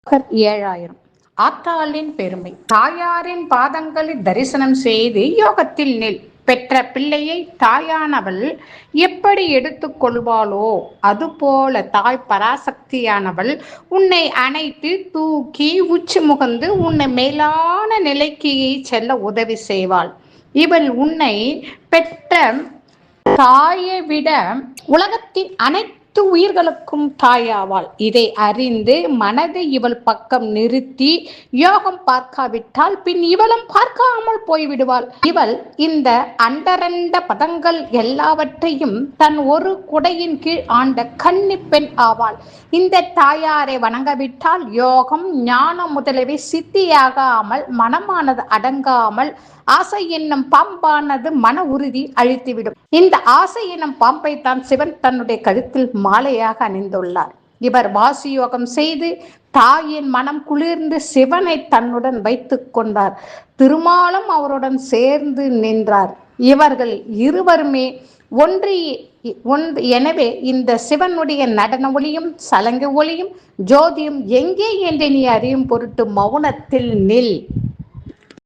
7000. ஆத்தாளின் பெருமை. தாயாரின் பாதங்களை தரிசனம் செய்து யோகத்தில் நில். பெற்ற பிள்ளையை தாயானவள் எப்படி எடுத்துக் கொள்வாளோ அதுபோல தாய் பராசக்தியானவள் உன்னை அணைத்து தூக்கி உச்சி முகந்து உன்னை மேலான நிலைக்கு செல்ல உதவி செய்வாள். இவள் உன்னை பெற்ற தாயை விட உலகத்தின் அனைத்து உயிர்களுக்கும் தாயாவாள். இதை அறிந்து மனதை இவள் பக்கம் நிறுத்தி யோகம் பார்க்காவிட்டால் பின் இவளும் பார்க்காமல் போய்விடுவாள். இவள் இந்த அண்டரண்ட பதங்கள் எல்லாவற்றையும் தன் ஒரு குடையின் கீழ் ஆண்ட கன்னி பெண் ஆவாள். இந்த தாயாரை வணங்கவிட்டால் யோகம் ஞானம் முதலியவை சித்தியாகாமல் மனமானது அடங்காமல் ஆசை என்னும் பாம்பானது மன உறுதி அழித்துவிடும். இந்த ஆசை என்னும் பாம்பை தான் சிவன் தன்னுடைய கழுத்தில் மாலையாக அணிந்துள்ளார். இவர் வாசி யோகம் செய்து தாயின் மனம் குளிர்ந்து சிவனை தன்னுடன் வைத்துக் கொண்டார். திருமாலும் அவருடன் சேர்ந்து நின்றார். இவர்கள் இருவருமே ஒன்று. எனவே இந்த சிவனுடைய நடன ஒளியும் சலங்கை ஒளியும் ஜோதியும் எங்கே என்று நீ அறியும் பொருட்டு மௌனத்தில் நில்.